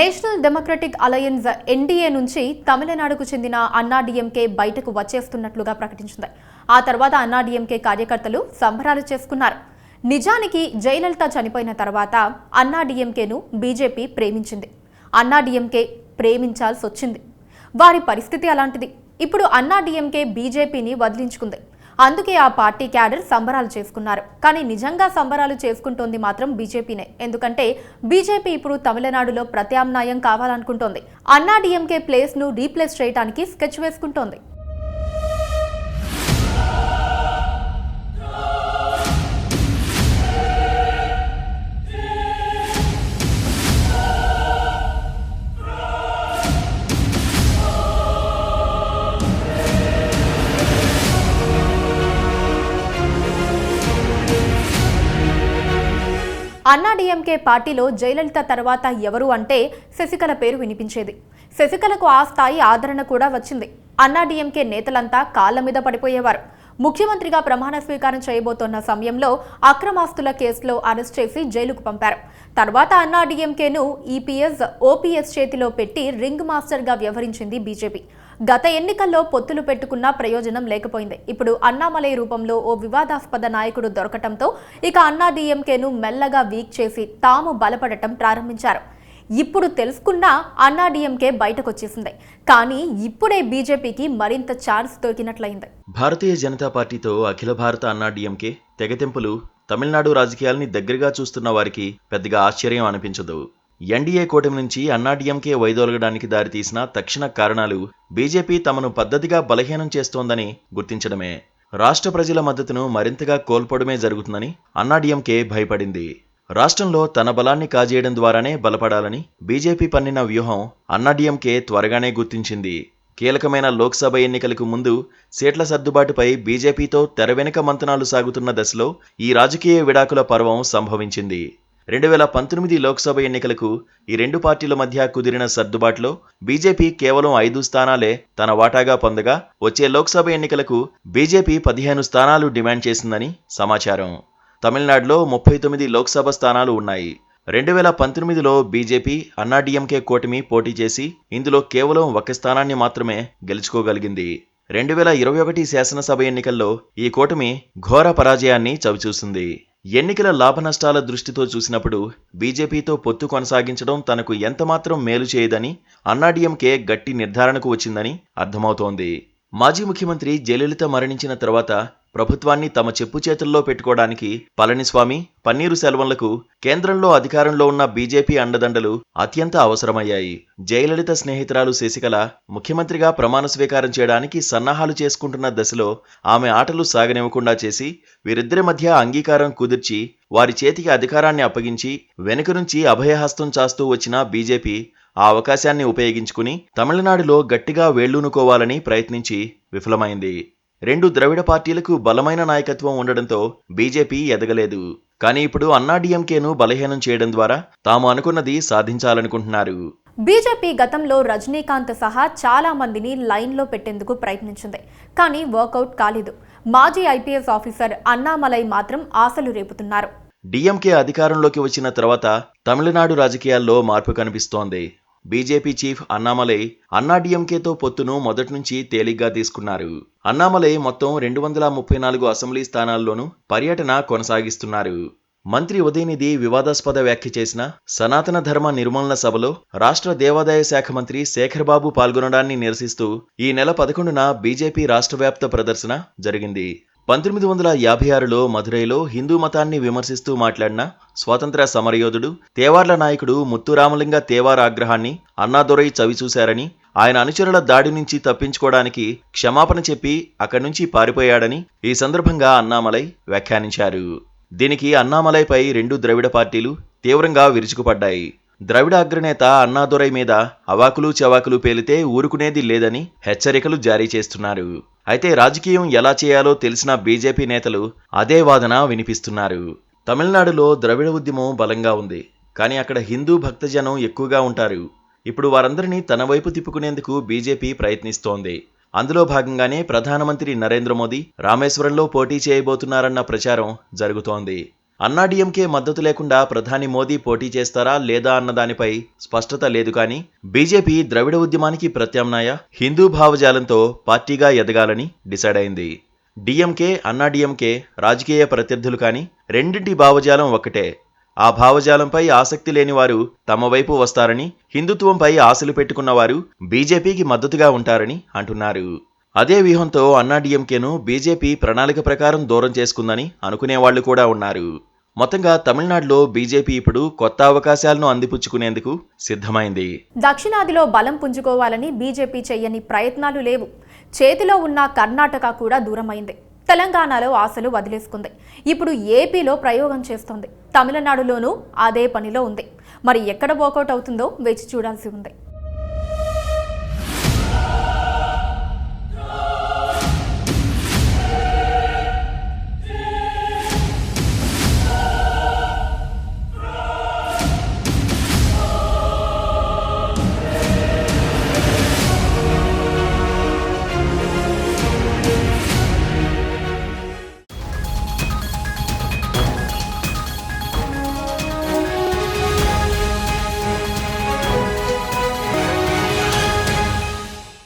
National democratic alliance NDA నుంచి తమిళనాడుకు చెందిన అన్నాడీఎంకే బయటకు వచ్చేస్తున్నట్లుగా ప్రకటించింది. ఆ తర్వాత అన్నాడీఎంకే కార్యకర్తలు సంబరాలు చేసుకున్నారు. నిజానికి జయలలిత చనిపోయిన తర్వాత అన్నాడీఎంకేను బీజేపీ ప్రేమించింది. అన్నాడీఎంకే ప్రేమించాల్సి వచ్చింది. వారి పరిస్థితి అలాంటిది. ఇప్పుడు అన్నాడీఎంకే బీజేపీని వదిలించుకుంది. అందుకే ఆ పార్టీ క్యాడర్ సంబరాలు చేసుకున్నారు. కానీ నిజంగా సంబరాలు చేసుకుంటోంది మాత్రం బీజేపీనే. ఎందుకంటే బీజేపీ ఇప్పుడు తమిళనాడులో ప్రత్యామ్నాయం కావాలనుకుంటోంది. అన్నాడీఎంకే ప్లేస్ ను రీప్లేస్ చేయడానికి స్కెచ్ వేసుకుంటోంది. అన్నాడీఎంకే పార్టీలో జయలలిత తర్వాత ఎవరు అంటే శశికళ పేరు వినిపించేది. శశికళకు ఆ స్థాయి ఆదరణ కూడా వచ్చింది. అన్నాడీఎంకే నేతలంతా కాళ్ల మీద పడిపోయేవారు. ముఖ్యమంత్రిగా ప్రమాణ స్వీకారం చేయబోతోన్న సమయంలో అక్రమాస్తుల కేసులో అరెస్ట్ చేసి జైలుకు పంపారు. తర్వాత అన్నాడీఎంకేను ఈపీఎస్, ఓపీఎస్ చేతిలో పెట్టి రింగ్ మాస్టర్గా వ్యవహరించింది బీజేపీ. గత ఎన్నికల్లో పొత్తులు పెట్టుకున్నా ప్రయోజనం లేకపోయింది. ఇప్పుడు అన్నామలై రూపంలో ఓ వివాదాస్పద నాయకుడు దొరకటంతో ఇక అన్నాడీఎంకేను మెల్లగా వీక్ చేసి తాము బలపడటం ప్రారంభించారు. ఇప్పుడు తెలుసుకున్నా అన్నాడీఎంకే బయటకొచ్చేసింది. కానీ ఇప్పుడే బీజేపీకి మరింత ఛాన్స్ దొరికినట్లయింది. భారతీయ జనతా పార్టీతో అఖిల భారత అన్నాడీఎంకే తెగతెంపులు తమిళనాడు రాజకీయాల్ని దగ్గరగా చూస్తున్న వారికి పెద్దగా ఆశ్చర్యం అనిపించదు. ఎన్డీఏ కూటమి నుంచి అన్నాడీఎంకే వైదొలగడానికి దారితీసిన తక్షణ కారణాలు బీజేపీ తమను పద్ధతిగా బలహీనం చేస్తోందని గుర్తించడమే. రాష్ట్ర ప్రజల మద్దతును మరింతగా కోల్పోవడమే జరుగుతుందని అన్నాడీఎంకే భయపడింది. రాష్ట్రంలో తన బలాన్ని కాజేయడం ద్వారానే బలపడాలని బీజేపీ పన్నిన వ్యూహం అన్నాడీఎంకే త్వరగానే గుర్తించింది. కీలకమైన లోక్సభ ఎన్నికలకు ముందు సీట్ల సర్దుబాటుపై బీజేపీతో తెరవెనుక మంతనాలు సాగుతున్న దశలో ఈ రాజకీయ విడాకుల పర్వం సంభవించింది. 2019 లోక్సభ ఎన్నికలకు ఈ రెండు పార్టీల మధ్య కుదిరిన సర్దుబాటులో బీజేపీ కేవలం 5 స్థానాలే తన వాటాగా పొందగా వచ్చే లోక్సభ ఎన్నికలకు బీజేపీ 15 స్థానాలు డిమాండ్ చేసిందని సమాచారం. తమిళనాడులో 39 లోక్సభ స్థానాలు ఉన్నాయి. 2019లో బీజేపీ అన్నాడీఎంకే కూటమి పోటీ చేసి ఇందులో కేవలం 1 స్థానాన్ని మాత్రమే గెలుచుకోగలిగింది. 2021 శాసనసభ ఎన్నికల్లో ఈ కూటమి ఘోర పరాజయాన్ని చవిచూసింది. ఎన్నికల లాభనష్టాల దృష్టితో చూసినప్పుడు బీజేపీతో పొత్తు కొనసాగించడం తనకు ఎంతమాత్రం మేలు చేయదని అన్నాడీఎంకే గట్టి నిర్ధారణకు వచ్చిందని అర్థమవుతోంది. మాజీ ముఖ్యమంత్రి జయలలిత మరణించిన తర్వాత ప్రభుత్వాన్ని తమ చెప్పు చేతుల్లో పెట్టుకోవడానికి పళనిస్వామి, పన్నీరు సెల్వంలకు కేంద్రంలో అధికారంలో ఉన్న బీజేపీ అండదండలు అత్యంత అవసరమయ్యాయి. జయలలిత స్నేహితురాలు శశికళ ముఖ్యమంత్రిగా ప్రమాణ స్వీకారం చేయడానికి సన్నాహాలు చేసుకుంటున్న దశలో ఆమె ఆటలు సాగనివ్వకుండా చేసి వీరిద్దరి మధ్య అంగీకారం కుదిర్చి వారి చేతికి అధికారాన్ని అప్పగించి వెనుక నుంచి అభయహస్తం చాస్తూ వచ్చిన బీజేపీ ఆ అవకాశాన్ని ఉపయోగించుకుని తమిళనాడులో గట్టిగా వేళ్లూనుకోవాలని ప్రయత్నించి విఫలమైంది. 2 ద్రవిడ పార్టీలకు బలమైన నాయకత్వం ఉండడంతో బీజేపీ ఎదగలేదు. కానీ ఇప్పుడు అన్నాడీఎంకేను బలహీనం చేయడం ద్వారా తాము అనుకున్నది సాధించాలనుకుంటున్నారు. బీజేపీ గతంలో రజనీకాంత్ సహా చాలా మందిని లైన్లో పెట్టేందుకు ప్రయత్నించింది. కానీ వర్కౌట్ కాలేదు. మాజీ ఐపీఎస్ ఆఫీసర్ అన్నామలై మాత్రం ఆశలు రేపుతున్నారు. డీఎంకే అధికారంలోకి వచ్చిన తర్వాత తమిళనాడు రాజకీయాల్లో మార్పు కనిపిస్తోంది. బీజేపీ చీఫ్ అన్నామలై అన్నాడీఎంకేతో పొత్తును మొదటి నుంచి తేలిగ్గా తీసుకున్నారు. అన్నామలై మొత్తం 234 అసెంబ్లీ స్థానాల్లోనూ పర్యటన కొనసాగిస్తున్నారు. మంత్రి ఉదయనిధి వివాదాస్పద వ్యాఖ్య చేసిన సనాతన ధర్మ నిర్మూలన సభలో రాష్ట్ర దేవాదాయ శాఖ మంత్రి శేఖర్ బాబు పాల్గొనడాన్ని నిరసిస్తూ ఈ నెల 11న బీజేపీ రాష్ట్ర వ్యాప్త ప్రదర్శన జరిగింది. 1956లో మధురైలో హిందూ మతాన్ని విమర్శిస్తూ మాట్లాడిన స్వాతంత్ర్య సమరయోధుడు తేవార్ల నాయకుడు ముత్తురామలింగ తేవార్ ఆగ్రహాన్ని అన్నాదొరై చవిచూశారని, ఆయన అనుచరుల దాడి నుంచి తప్పించుకోవడానికి క్షమాపణ చెప్పి అక్కడి నుంచి పారిపోయాడని ఈ సందర్భంగా అన్నామలై వ్యాఖ్యానించారు. దీనికి అన్నామలైపై 2 ద్రవిడ పార్టీలు తీవ్రంగా విరుచుకుపడ్డాయి. ద్రవిడ అగ్రనేత అన్నాదొరై మీద అవాకులు చవాకులు పేలితే ఊరుకునేది లేదని హెచ్చరికలు జారీ చేస్తున్నారు. అయితే రాజకీయం ఎలా చేయాలో తెలిసిన బీజేపీ నేతలు అదే వాదన వినిపిస్తున్నారు. తమిళనాడులో ద్రవిడ ఉద్యమం బలంగా ఉంది. కానీ అక్కడ హిందూ భక్తజనం ఎక్కువగా ఉంటారు. ఇప్పుడు వారందరినీ తన వైపు తిప్పుకునేందుకు బీజేపీ ప్రయత్నిస్తోంది. అందులో భాగంగానే ప్రధానమంత్రి నరేంద్ర మోదీ రామేశ్వరంలో పోటీ చేయబోతున్నారన్న ప్రచారం జరుగుతోంది. అన్నాడీఎంకే మద్దతు లేకుండా ప్రధాని మోదీ పోటీ చేస్తారా లేదా అన్న దానిపై స్పష్టత లేదు కానీ బీజేపీ ద్రవిడ ఉద్యమానికి ప్రత్యామ్నాయ హిందూ భావజాలంతో పార్టీగా ఎదగాలని డిసైడ్ అయింది. డిఎంకే, అన్నాడీఎంకే రాజకీయ ప్రత్యర్థులు కానీ రెండింటి భావజాలం ఒక్కటే. ఆ భావజాలంపై ఆసక్తి లేని వారు తమ వైపు వస్తారని, హిందుత్వంపై ఆశలు పెట్టుకున్నవారు బీజేపీకి మద్దతుగా ఉంటారని అంటున్నారు. అదే వ్యూహంతో అన్నాడీఎంకేను బీజేపీ ప్రణాళిక ప్రకారం దూరం చేసుకుందని అనుకునేవాళ్లు కూడా ఉన్నారు. మొత్తంగా తమిళనాడులో బీజేపీ ఇప్పుడు కొత్త అవకాశాలను అందిపుచ్చుకునేందుకు సిద్ధమైంది. దక్షిణాదిలో బలం పుంజుకోవాలని బీజేపీ చెయ్యని ప్రయత్నాలు లేవు. చేతిలో ఉన్న కర్ణాటక కూడా దూరమైంది. తెలంగాణలో ఆశలు వదిలేసుకుంది. ఇప్పుడు ఏపీలో ప్రయోగం చేస్తోంది. తమిళనాడులోనూ అదే పనిలో ఉంది. మరి ఎక్కడ వర్కౌట్ అవుతుందో వేచి చూడాల్సి ఉంది.